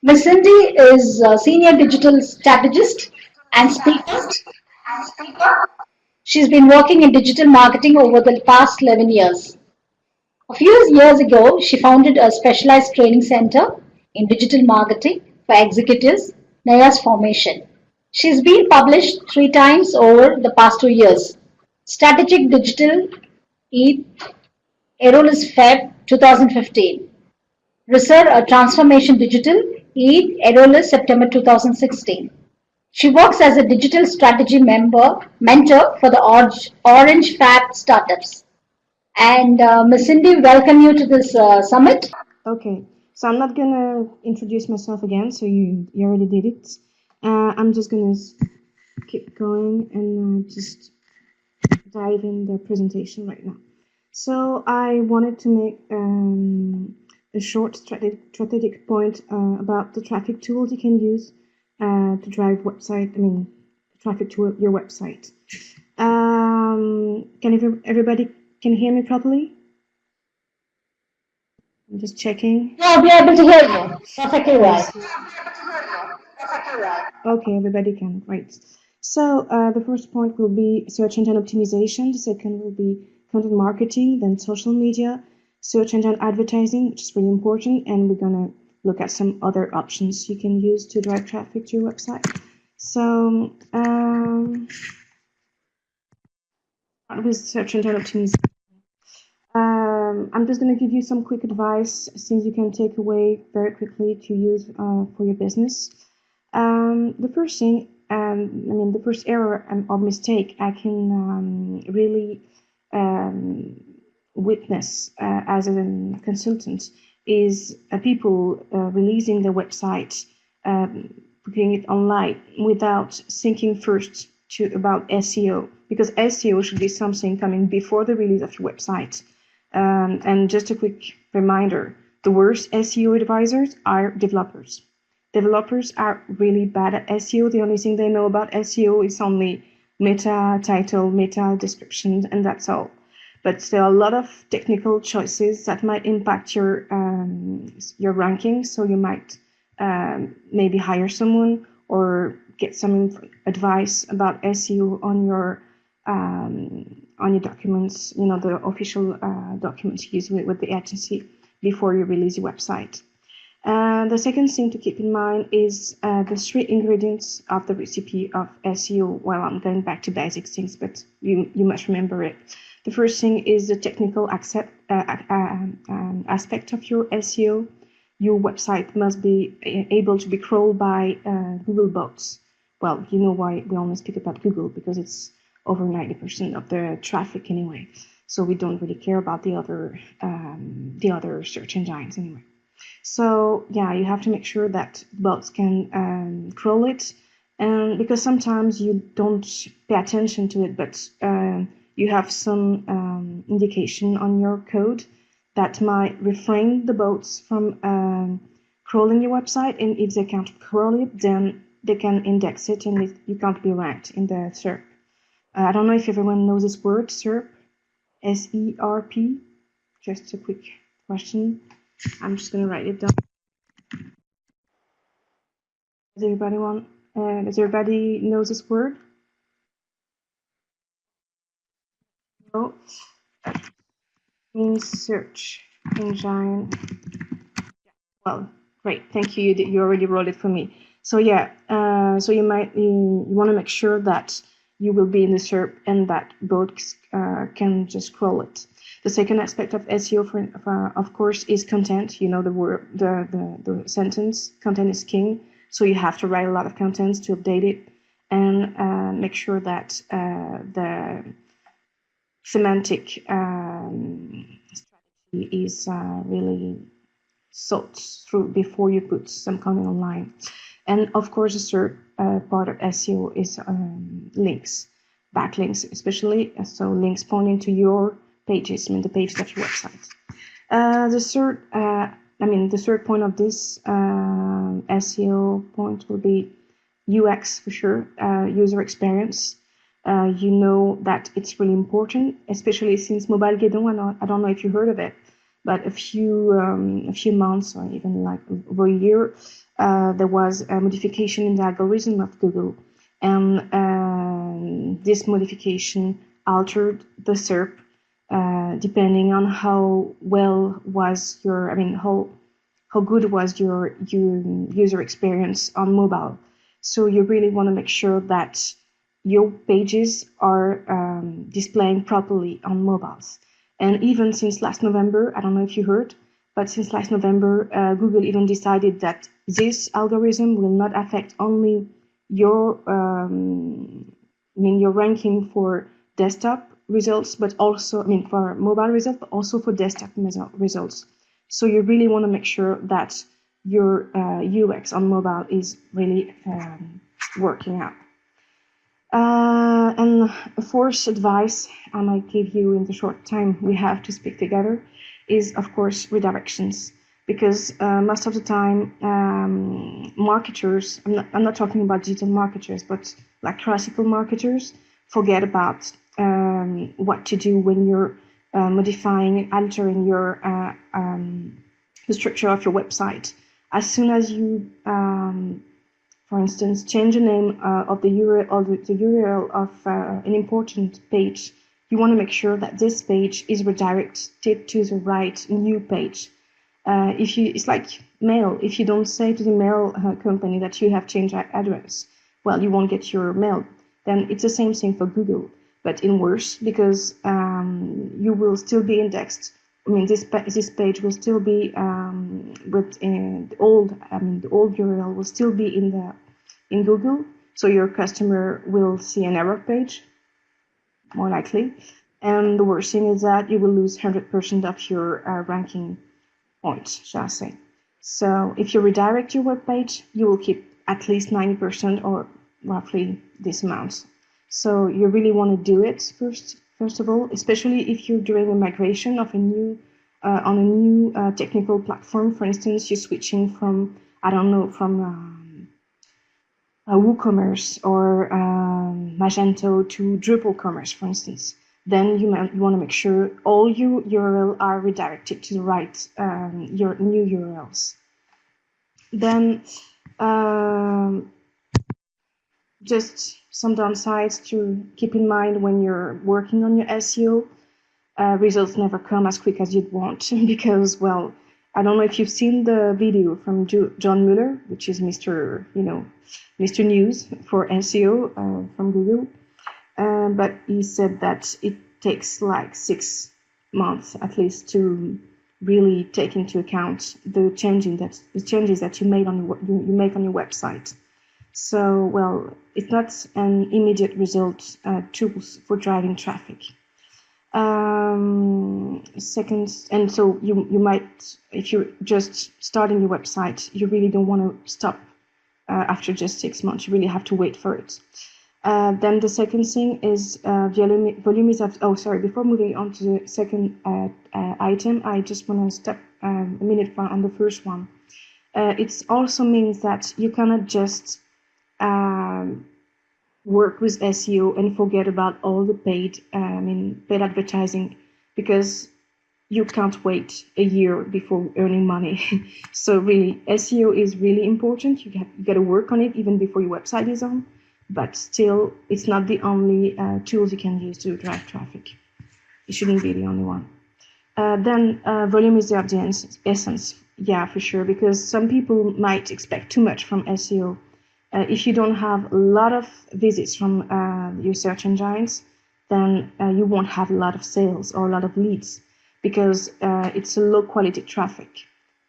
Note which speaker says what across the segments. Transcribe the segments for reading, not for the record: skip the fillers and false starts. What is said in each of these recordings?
Speaker 1: Miss Cindy is a senior digital strategist and speaker. She's been working in digital marketing over the past 11 years. A few years ago, she founded a specialized training center in digital marketing for executives, Naya's Formation. She's been published 3 times over the past 2 years. Strategic Digital E. Aerolis Feb 2015. Research Transformation Digital E. Aerolis September 2016. She works as a digital strategy mentor for the Orange Fab startups. And Ms. Cindy, welcome you to this summit.
Speaker 2: Okay, so I'm not gonna introduce myself again, so you already did it. I'm just gonna keep going and just dive in the presentation right now. So I wanted to make a short strategic point about the traffic tools you can use to drive traffic to your website. Can everybody can hear me properly? I'm just checking.
Speaker 1: I'll be able to hear you perfectly well.
Speaker 2: Okay, everybody can. Right. So the first point will be search engine optimization. The second will be content marketing, then social media, search engine advertising, which is really important. And we're going to look at some other options you can use to drive traffic to your website. So with search engine optimization. I'm just going to give you some quick advice, things you can take away very quickly to use for your business. The first thing, the first error or mistake I can really witness as a consultant is people releasing their website, putting it online without thinking first about SEO, because SEO should be something coming before the release of your website. And just a quick reminder, the worst SEO advisors are developers. Developers are really bad at SEO. The only thing they know about SEO is only meta title, meta description, and that's all. But there are a lot of technical choices that might impact your ranking. So you might maybe hire someone or get some advice about SEO on your documents, the official documents used with the agency before you release your website. The second thing to keep in mind is the 3 ingredients of the recipe of SEO. Well, I'm going back to basic things, but you must remember it. The first thing is the technical aspect of your SEO. Your website must be able to be crawled by Google bots. Well, you know why we only speak about Google, because it's over 90% of the traffic anyway. So we don't really care about the other search engines anyway. So yeah, you have to make sure that bots can crawl it, and because sometimes you don't pay attention to it, but you have some indication on your code that might refrain the bots from crawling your website, and if they can't crawl it, then they can index it, and you can't be ranked in the SERP. I don't know if everyone knows this word, SERP, S-E-R-P. Just a quick question. I'm just going to write it down. Does everybody know this word? No. Means search engine. Well, great. Thank you. You already wrote it for me. So yeah, so you want to make sure that you will be in the SERP and that bots can just crawl it. The second aspect of SEO, of course, is content. You know the word, the sentence. Content is king. So you have to write a lot of contents to update it, and make sure that the semantic strategy is really thought through before you put some content online. And of course, the third part of SEO is links, backlinks especially. So links pointing to your pages, the pages of your website. The third point of this SEO point will be UX for sure, user experience. You know that it's really important, especially since Mobile Guidon. I don't know if you heard of it, but a few months or even like over a year, there was a modification in the algorithm of Google, and this modification altered the SERP depending on how well was your, how good was your user experience on mobile. So you really want to make sure that your pages are displaying properly on mobiles. And even since last November, I don't know if you heard, but since last November, Google even decided that this algorithm will not affect only your, your ranking for desktop results, but also, for mobile results, but also for desktop results. So you really want to make sure that your UX on mobile is really working out. And a fourth advice I might give you in the short time we have to speak together is, of course, redirections. Because most of the time, marketers, I'm not talking about digital marketers, but like classical marketers, forget about what to do when you're modifying, altering your the structure of your website. As soon as you for instance, change the name of the URL or the URL of an important page, you want to make sure that this page is redirected to the right new page. It's like mail. If you don't say to the mail company that you have changed address, well, you won't get your mail. Then it's the same thing for Google, but in worse, because you will still be indexed. This page will still be with the old URL will still be in Google, so your customer will see an error page, more likely. And the worst thing is that you will lose 100% of your ranking points, shall I say. So if you redirect your web page, you will keep at least 90% or roughly this amount. So you really want to do it first of all, especially if you're doing a migration of a new on a new technical platform. For instance, you're switching from, I don't know, from WooCommerce or Magento to Drupal Commerce, for instance. Then you want to make sure all your URL are redirected to the right your new URLs. Then just some downsides to keep in mind when you're working on your SEO. Results never come as quick as you'd want because, well, I don't know if you've seen the video from John Mueller, which is Mr. News for SEO from Google, but he said that it takes like 6 months at least to really take into account the changes that you make on your website. So, well, it's not an immediate result tools for driving traffic. Second, and so you might, if you're just starting your website, you really don't want to stop after just 6 months. You really have to wait for it. Then the second thing is volume is of. Oh, sorry. Before moving on to the second item, I just want to step a minute on the first one. It also means that you cannot just work with SEO and forget about all the paid advertising, because you can't wait a year before earning money. So really, SEO is really important. You got to work on it even before your website is on, but still, it's not the only tools you can use to drive traffic. It shouldn't be the only one. Then volume is of the essence. Yeah, for sure, because some people might expect too much from SEO. If you don't have a lot of visits from your search engines, then you won't have a lot of sales or a lot of leads, because it's a low quality traffic.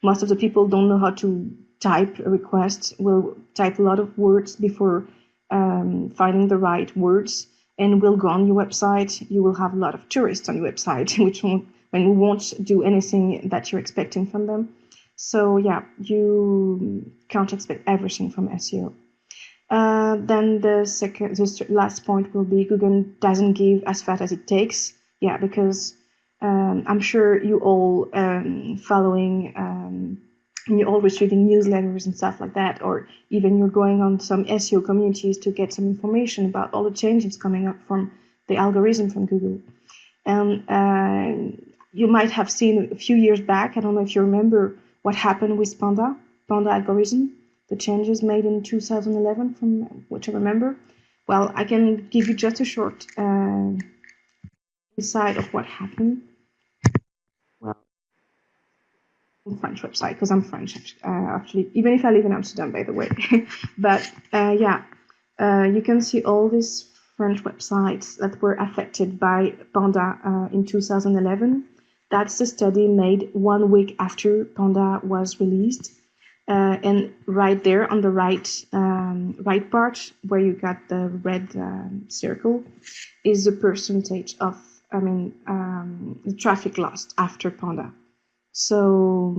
Speaker 2: Most of the people don't know how to type a request, will type a lot of words before finding the right words, and will go on your website. You will have a lot of tourists on your website, which won't do anything that you're expecting from them. So yeah, you can't expect everything from SEO. Then the last point will be Google doesn't give as fast as it takes. Yeah, because I'm sure you all following, you're all receiving newsletters and stuff like that, or even you're going on some SEO communities to get some information about all the changes coming up from the algorithm from Google. And you might have seen a few years back, I don't know if you remember what happened with Panda algorithm. the changes made in 2011 from what I remember. Well, I can give you just a short insight of what happened. Well, French website because I'm French actually, even if I live in Amsterdam, by the way. But yeah, you can see all these French websites that were affected by Panda in 2011. That's a study made 1 week after Panda was released. And right there on the right part where you got the red circle is the percentage of, the traffic lost after Panda. So,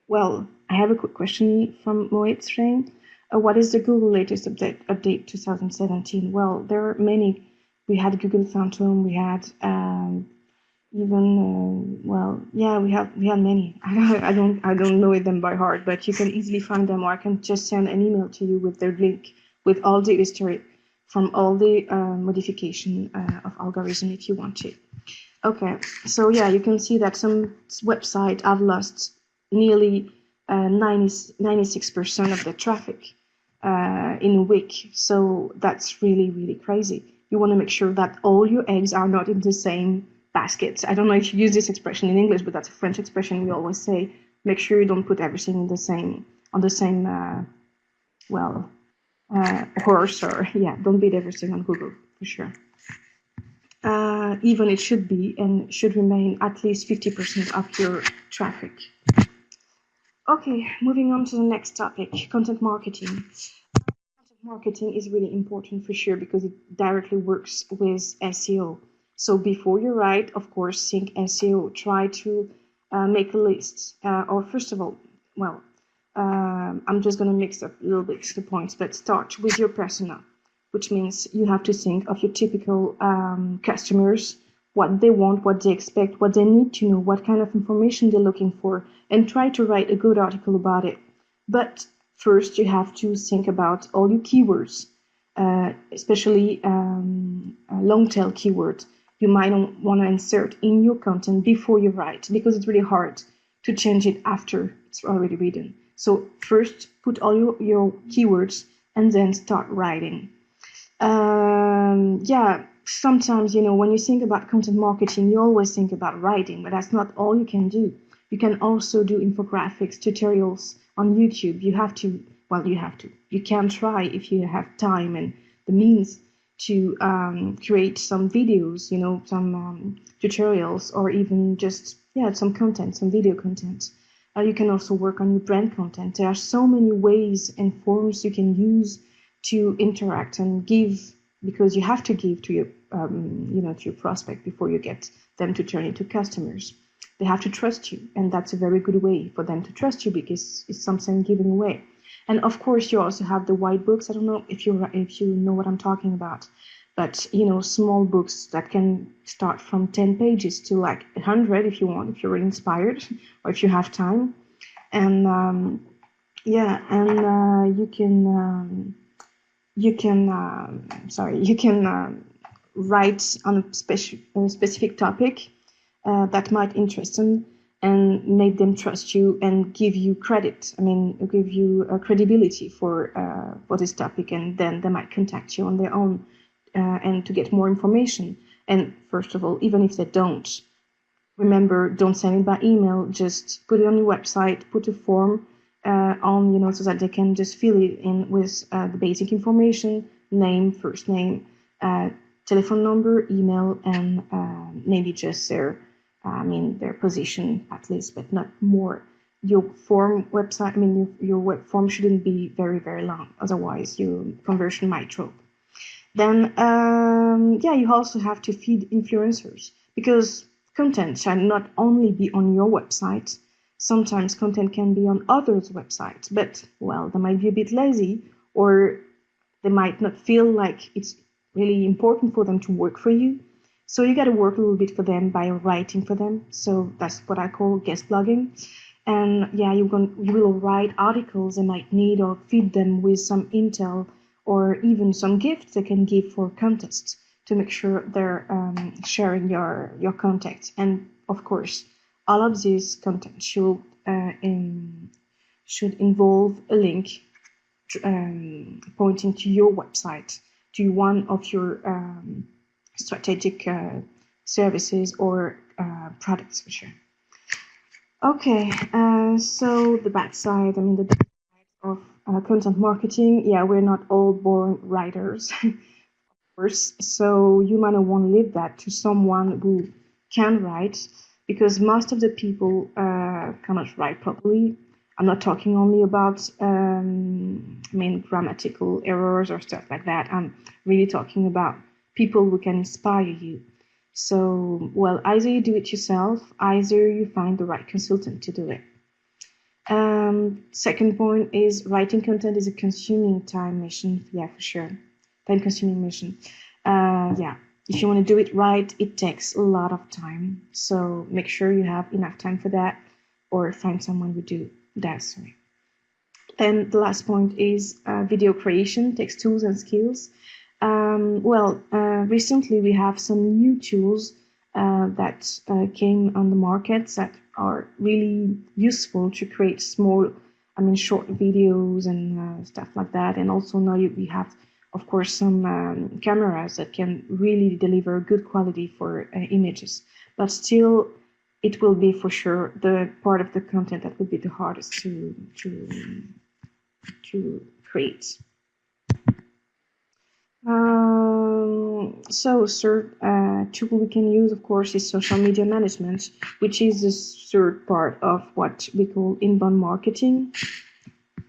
Speaker 2: well, I have a quick question from Moet saying, what is the Google latest update 2017? Well, there are many. We had Google Phantom, we had even we had many. I don't know them by heart, but you can easily find them, or I can just send an email to you with their link with all the history from all the modification of algorithm if you want to. Okay, so yeah, you can see that some websites have lost nearly 96% of the traffic in a week. So that's really, really crazy. You want to make sure that all your eggs are not in the same basket. I don't know if you use this expression in English, but that's a French expression. We always say, make sure you don't put everything in the same horse, or yeah, don't beat everything on Google for sure. Even it should be and should remain at least 50% of your traffic. Okay, moving on to the next topic, content marketing. Content marketing is really important for sure because it directly works with SEO. So before you write, of course, think SEO. Try to make a list. Or first of all, I'm just going to mix up a little bit the points, but start with your persona, which means you have to think of your typical customers, what they want, what they expect, what they need to know, what kind of information they're looking for, and try to write a good article about it. But first, you have to think about all your keywords, especially long tail keywords you might want to insert in your content before you write, because it's really hard to change it after it's already written. So first, put all your keywords and then start writing. Sometimes, when you think about content marketing, you always think about writing, but that's not all you can do. You can also do infographics, tutorials on YouTube. You can try if you have time and the means to create some videos, some tutorials, or even just, some content, some video content. You can also work on your brand content. There are so many ways and forms you can use to interact and give, because you have to give to your to your prospect before you get them to turn into customers. They have to trust you, and that's a very good way for them to trust you, because it's something given away. And of course, you also have the white books. I don't know if you know what I'm talking about, but small books that can start from 10 pages to like 100 if you want, if you're really inspired or if you have time. And you can write on a specific topic that might interest them and make them trust you and give you credit. Give you credibility for this topic, and then they might contact you on their own and to get more information. And first of all, even if they don't, remember, don't send it by email. Just put it on your website, put a form on, so that they can just fill it in with the basic information: name, first name, telephone number, email, and maybe just their position at least, but not more. Your form website, your web form shouldn't be very, very long, otherwise your conversion might drop. Then, you also have to feed influencers, because content shall not only be on your website. Sometimes content can be on others' websites, but, they might be a bit lazy, or they might not feel like it's really important for them to work for you. So you got to work a little bit for them by writing for them. So that's what I call guest blogging. And you will write articles they might need, or feed them with some intel, or even some gifts they can give for contests to make sure they're sharing your content. And of course, all of this content should should involve a link pointing to your website, to one of your strategic services or products, for sure. Okay, so the bad side, I mean, the bad side of content marketing, yeah, we're not all born writers, of course, so you might want to leave that to someone who can write, because most of the people cannot write properly. I'm not talking only about, I mean, grammatical errors or stuff like that. I'm really talking about people who can inspire you. So, well, either you do it yourself, either you find the right consultant to do it. Second point is writing content is a consuming time mission. Yeah, for sure. Time consuming mission. Yeah, if you want to do it right, it takes a lot of time. So make sure you have enough time for that, or find someone who do that. Sorry. Then the last point is video creation takes tools and skills. Recently we have some new tools that came on the market that are really useful to create small, I mean, short videos and stuff like that. And also now we have, of course, some cameras that can really deliver good quality for images. But still, it will be for sure the part of the content that will be the hardest to create. So third tool we can use, of course, is social media management, which is the third part of what we call inbound marketing.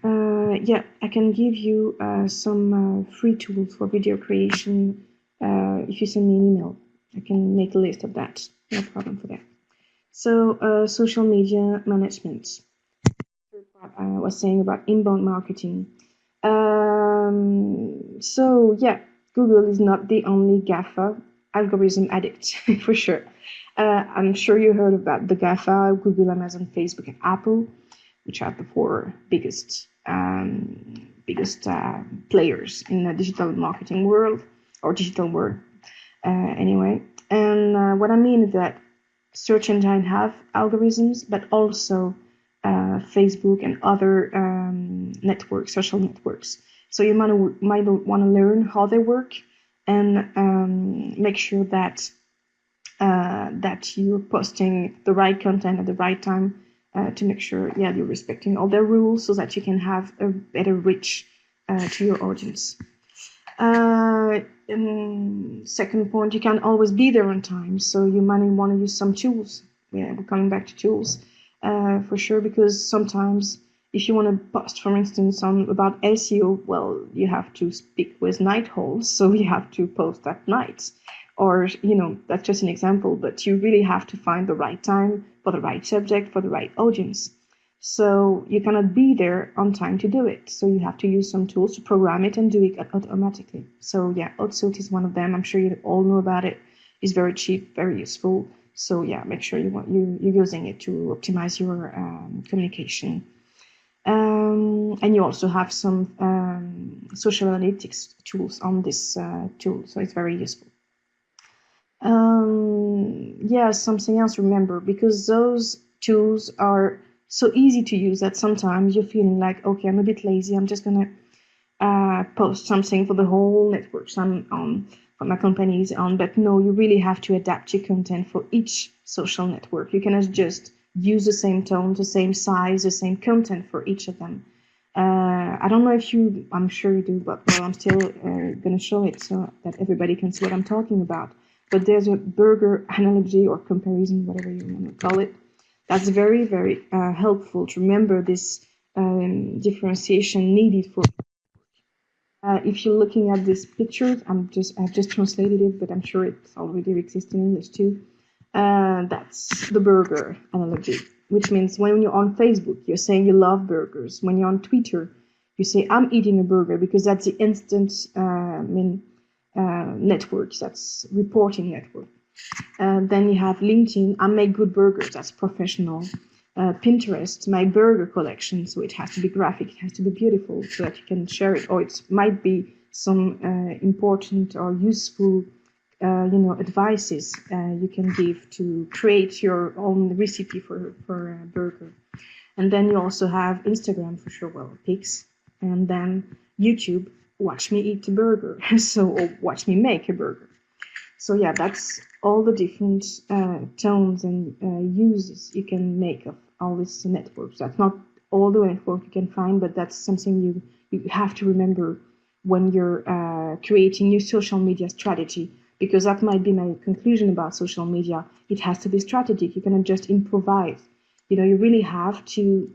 Speaker 2: Yeah, I can give you some free tools for video creation if you send me an email. I can make a list of that, no problem for that. So social media management. Third part I was saying about inbound marketing. So yeah, Google is not the only GAFA algorithm addict, for sure. I'm sure you heard about the GAFA, Google, Amazon, Facebook, and Apple, which are the four biggest players in the digital marketing world, or digital world, anyway. And what I mean is that search engine have algorithms, but also Facebook and other networks, social networks. So you might want to learn how they work and make sure that that you're posting the right content at the right time to make sure, yeah, you're respecting all their rules so that you can have a better reach to your audience. Second point, you can't always be there on time, so you might want to use some tools. Yeah, we're coming back to tools. For sure, because sometimes if you want to post, for instance, about SEO, well, you have to speak with night owls, so you have to post at night. Or, you know, that's just an example, but you really have to find the right time for the right subject, for the right audience. So you cannot be there on time to do it. So you have to use some tools to program it and do it automatically. So yeah, Outsuit is one of them. I'm sure you all know about it. It's very cheap, very useful. So yeah, make sure you're using it to optimize your communication. And you also have some social analytics tools on this tool, so it's very useful. Yeah, something else, remember, because those tools are so easy to use that sometimes you're feeling like, okay, I'm a bit lazy, I'm just gonna post something for the whole networks I'm on, what my company is on. But no, you really have to adapt your content for each social network. You cannot just use the same tone, the same size, the same content for each of them. I don't know if you, I'm sure you do, but well, I'm still gonna show it so that everybody can see what I'm talking about. But there's a burger analogy or comparison, whatever you want to call it. That's very, very helpful to remember this differentiation needed for. If you're looking at this picture, I've just translated it, but I'm sure it's already exists in English too. That's the burger analogy, which means when you're on Facebook, you're saying you love burgers. When you're on Twitter, you say I'm eating a burger, because that's the instant networks, that's reporting network. Then you have LinkedIn, I make good burgers, that's professional. Pinterest, my burger collection, so it has to be graphic, it has to be beautiful so that you can share it, or it might be some important or useful advices you can give to create your own recipe for a burger. And then you also have Instagram for sure, well, pics, and then YouTube, watch me eat a burger, so or watch me make a burger. So yeah, that's all the different tones and uses you can make of all these networks. That's not all the network you can find, but that's something you have to remember when you're creating your social media strategy, because that might be my conclusion about social media. It has to be strategic. You cannot just improvise. You really have to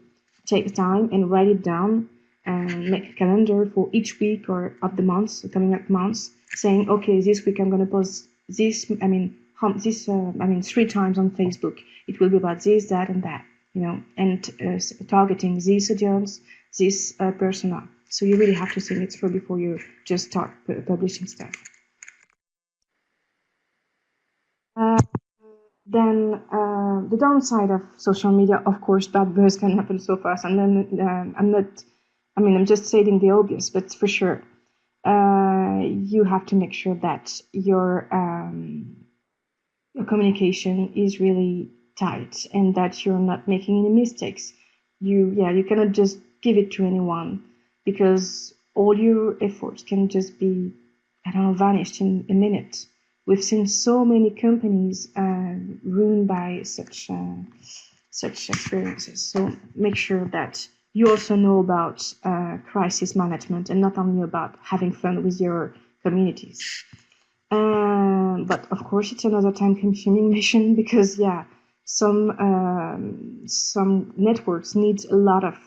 Speaker 2: take time and write it down and make a calendar for each week or of the months, the coming up months, saying, okay, this week I'm going to post this, I mean, 3 times on Facebook. It will be about this, that, and that, and targeting this audience, this persona. So you really have to think it through before you just start publishing stuff. Then the downside of social media, of course, bad buzz can happen so fast. And then I'm just stating the obvious, but for sure, you have to make sure that your communication is really tight and that you're not making any mistakes. You cannot just give it to anyone, because all your efforts can just be, I don't know, vanished in a minute. We've seen so many companies ruined by such experiences. So make sure that you also know about crisis management and not only about having fun with your communities. But of course, it's another time-consuming mission, because some networks need a lot of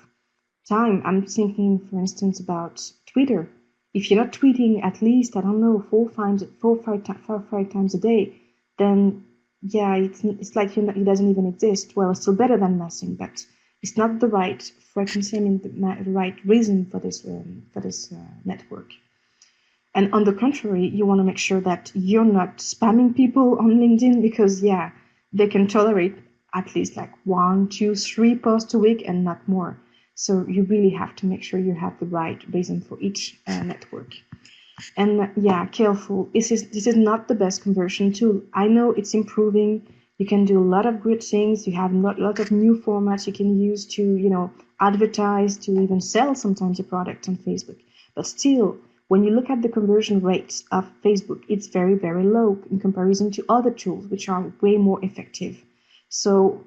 Speaker 2: time. I'm thinking, for instance, about Twitter. If you're not tweeting at least, I don't know, 4 or 5 times a day, then it's like it doesn't even exist. Well, it's still better than nothing, but it's not the right frequency. I mean, the right reason for this network. And on the contrary, you want to make sure that you're not spamming people on LinkedIn, because they can tolerate at least like 1, 2, 3 posts a week and not more. So you really have to make sure you have the right reason for each network. And careful. This is not the best conversion tool. I know it's improving. You can do a lot of good things. You have a lot of new formats you can use to, advertise, to even sell sometimes a product on Facebook. But still, when you look at the conversion rates of Facebook, it's very, very low in comparison to other tools, which are way more effective. So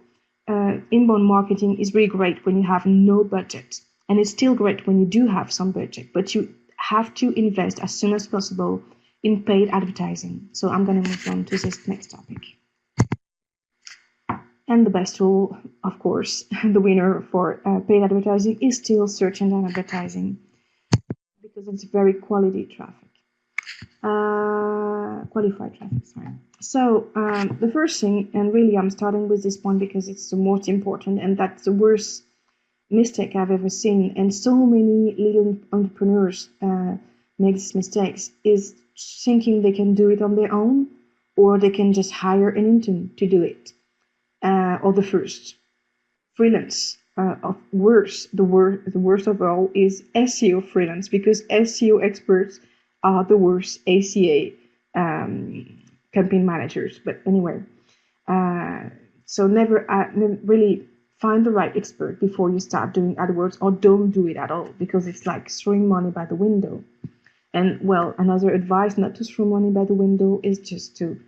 Speaker 2: inbound marketing is really great when you have no budget. And it's still great when you do have some budget, but you have to invest as soon as possible in paid advertising. So I'm going to move on to this next topic. And the best tool, of course, the winner for paid advertising is still search engine advertising, because it's very qualified traffic. Sorry. So the first thing, and really I'm starting with this one because it's the most important, and that's the worst mistake I've ever seen, and so many little entrepreneurs make these mistakes, is thinking they can do it on their own, or they can just hire an intern to do it, or the first freelance. The worst of all is SEO freelance, because SEO experts are the worst ACA campaign managers. But anyway, so never really find the right expert before you start doing AdWords, or don't do it at all, because it's like throwing money by the window. And well, another advice not to throw money by the window is just to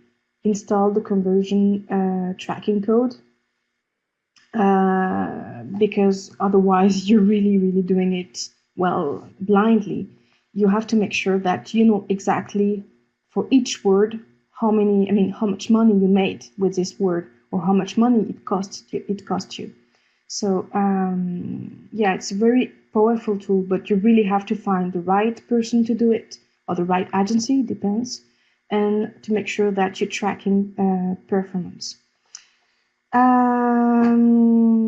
Speaker 2: install the conversion tracking code. Because otherwise you're really, really doing it, well, blindly. You have to make sure that you know exactly for each word how much money you made with this word, or how much money it cost you. So it's a very powerful tool, but you really have to find the right person to do it, or the right agency, depends, and to make sure that you're tracking performance.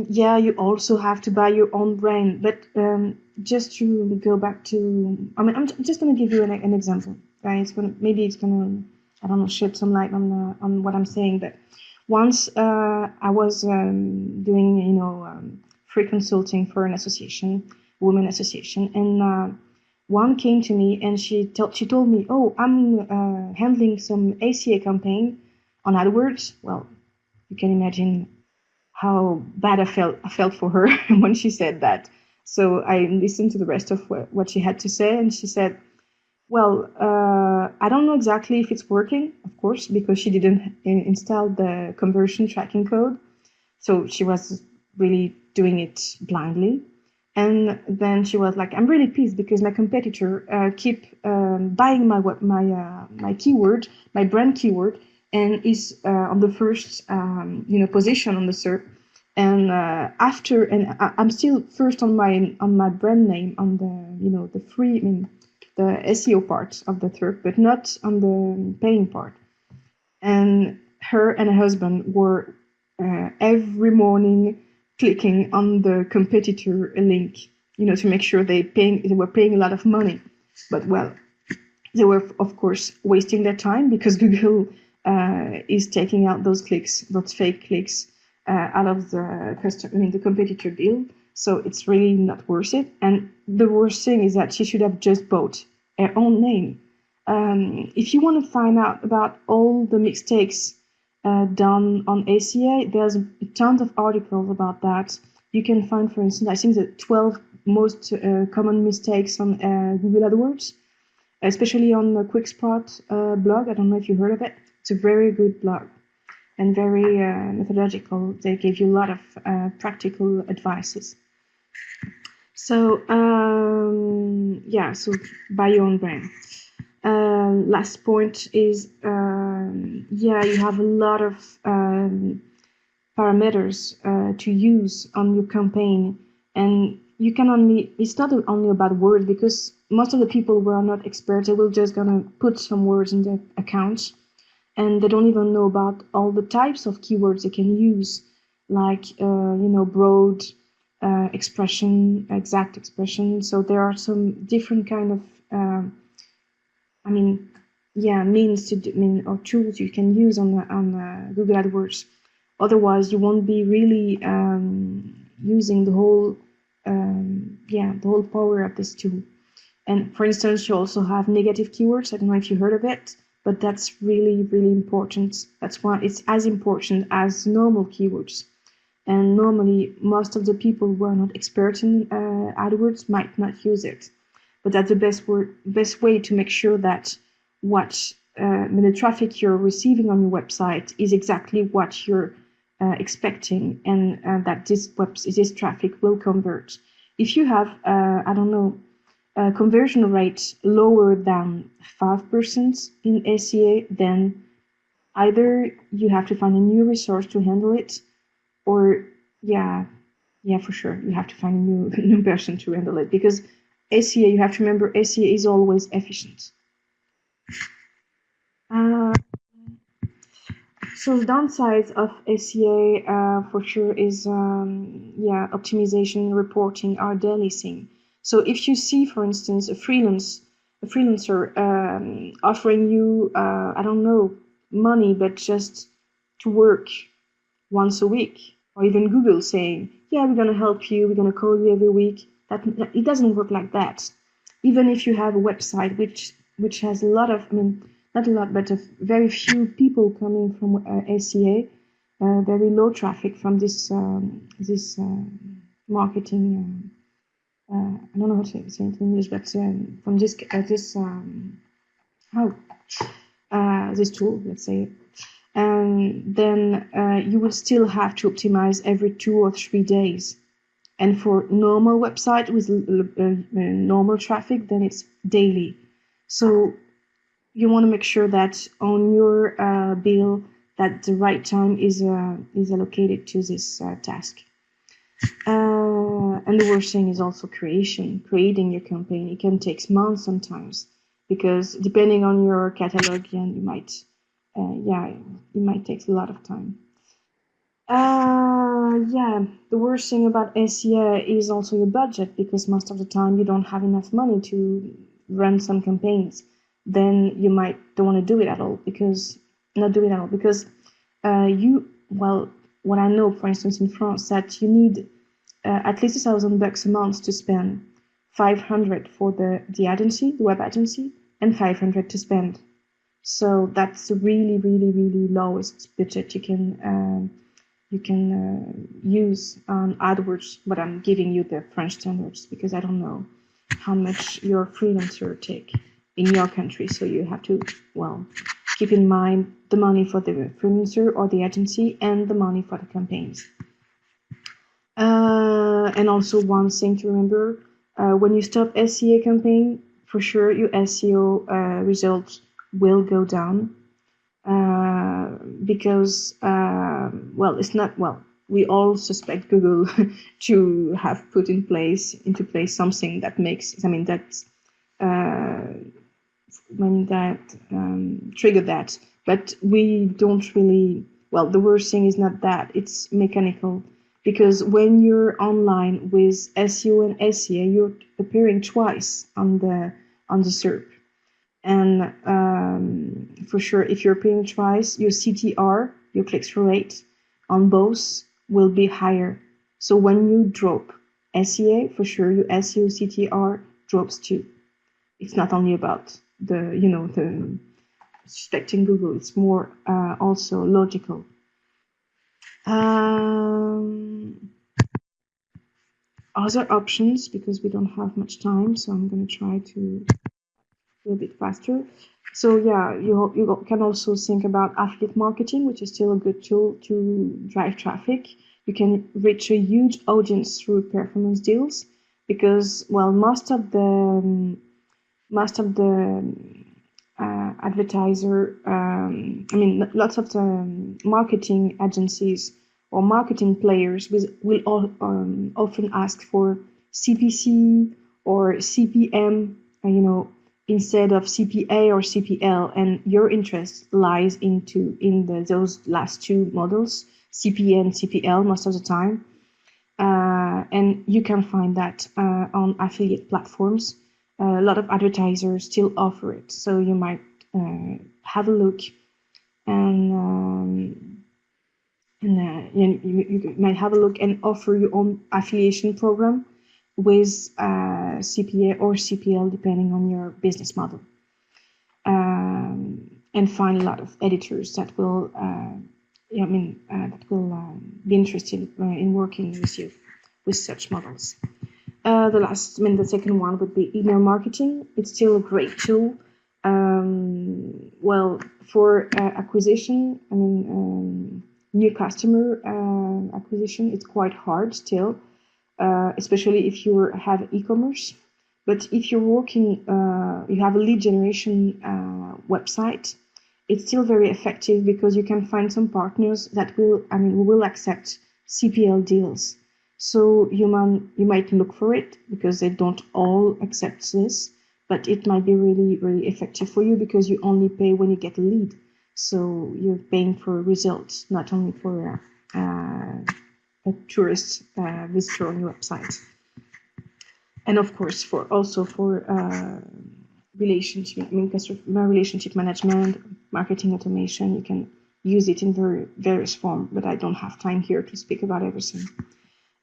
Speaker 2: You also have to buy your own brain, but just to go back to, I'm just going to give you an example, right? It's gonna, I don't know, shed some light on what I'm saying. But once I was doing, free consulting for an association, women association, and one came to me and she told me, oh, I'm handling some ACA campaign on AdWords. Well, you can imagine how bad I felt for her when she said that. So I listened to the rest of what she had to say, and she said, well, I don't know exactly if it's working, of course, because she didn't install the conversion tracking code. So she was really doing it blindly. And then she was like, I'm really pissed because my competitor keep buying my keyword, my brand keyword, and is on the first position on the SERP. And I'm still first on my brand name on the free, the SEO part of the SERP, but not on the paying part. And her and her husband were every morning clicking on the competitor link, to make sure they were paying a lot of money. But well, they were of course wasting their time because Google is taking out those clicks, those fake clicks, out of the competitor deal. So it's really not worth it. And the worst thing is that she should have just bought her own name. If you want to find out about all the mistakes done on ACA, there's tons of articles about that. You can find, for instance, I think the 12 most common mistakes on Google AdWords, especially on the QuickSpot blog. I don't know if you heard of it. It's a very good blog and very methodological. They give you a lot of practical advices. So so buy your own brand. Last point is, you have a lot of parameters to use on your campaign, and you can it's not only about words, because most of the people who are not experts, they will just gonna put some words in their accounts, and they don't even know about all the types of keywords they can use, like broad expression, exact expression. So there are some different kind of means to do, or tools you can use on Google AdWords. Otherwise, you won't be really using the whole power of this tool. And for instance, you also have negative keywords. I don't know if you heard of it, but that's really, really important. That's why it's as important as normal keywords. And normally, most of the people who are not experts in AdWords might not use it. But that's the best way to make sure that the traffic you're receiving on your website is exactly what you're expecting, and that this traffic will convert. If you have, a conversion rate lower than 5% in ACA, then either you have to find a new resource to handle it, or for sure, you have to find a new person to handle it, because ACA, you have to remember, ACA is always efficient. So the downsides of ACA for sure is optimization, reporting, our daily thing. So if you see, for instance, a freelancer offering you money, but just to work once a week, or even Google saying, yeah, we're gonna help you, we're gonna call you every week. That it doesn't work like that. Even if you have a website which has a lot of, not a lot, but very few people coming from ACA, very low traffic from this marketing. I don't know how to say it in English, but from this tool, let's say. And then you will still have to optimize every 2 or 3 days. And for normal website with normal traffic, then it's daily. So you want to make sure that on your bill that the right time is allocated to this task. And the worst thing is also creating your campaign. It can take months sometimes, because depending on your catalog, it might take a lot of time. The worst thing about ACA is also your budget, because most of the time you don't have enough money to run some campaigns. Then you might don't want to do it at all, because what I know, for instance, in France, that you need at least $1,000 a month to spend, 500 for the agency, the web agency, and 500 to spend. So that's a really, really, really lowest budget you can you can use on AdWords, but I'm giving you the French standards because I don't know how much your freelancer take in your country. So you have to, well, keep in mind the money for the freelancer or the agency and the money for the campaigns. And also one thing to remember, when you stop SEA campaign, for sure your SEO results will go down because, well, it's not, well, we all suspect Google to have put into place something that makes, trigger that, but we don't really, well, the worst thing is not that, it's mechanical, because when you're online with SEO and SEA, you're appearing twice on the SERP. And for sure, if you're appearing twice, your CTR, your click-through rate on both will be higher. So when you drop SEA, for sure, your SEO CTR drops too. It's not only about the suspecting Google, it's more also logical. Other options, because we don't have much time, so I'm going to try to do a bit faster. So yeah, you can also think about affiliate marketing, which is still a good tool to drive traffic. You can reach a huge audience through performance deals because, well, most of the advertiser, lots of the marketing agencies or marketing players will often ask for CPC or CPM, instead of CPA or CPL, and your interest lies in those last two models, CPA and CPL, most of the time. And you can find that on affiliate platforms. A lot of advertisers still offer it, so you might have a look, and you might have a look and offer your own affiliation program with CPA or CPL, depending on your business model, and find a lot of editors that will be interested in working with you with such models. The second one would be email marketing. It's still a great tool. For acquisition, new customer acquisition, it's quite hard still, especially if you have e-commerce. But if you're working, you have a lead generation website, it's still very effective because you can find some partners that will accept CPL deals. So you might look for it because they don't all accept this, but it might be really, really effective for you because you only pay when you get a lead. So you're paying for results, not only for a tourist visitor on your website. And of course, for relationship management, marketing automation, you can use it in various forms, but I don't have time here to speak about everything.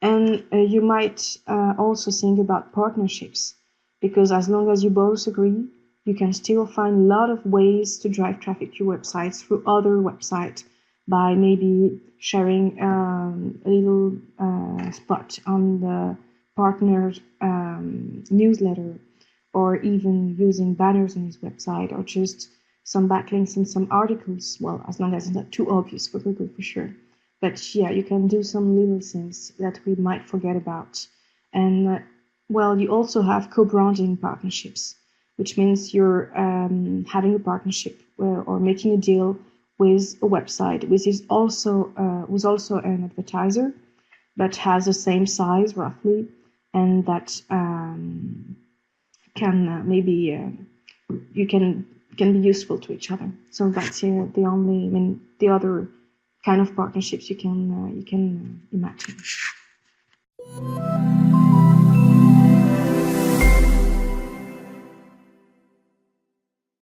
Speaker 2: And you might also think about partnerships, because as long as you both agree, you can still find a lot of ways to drive traffic to your websites through other websites by maybe sharing a little spot on the partner's newsletter, or even using banners on his website, or just some backlinks in some articles. Well, as long as it's not too obvious for Google, for sure. But yeah, you can do some little things that we might forget about. And you also have co-branding partnerships, which means you're having a partnership or making a deal with a website, which is also an advertiser that has the same size roughly, and that can be useful to each other. So that's the other kind of partnerships you can imagine.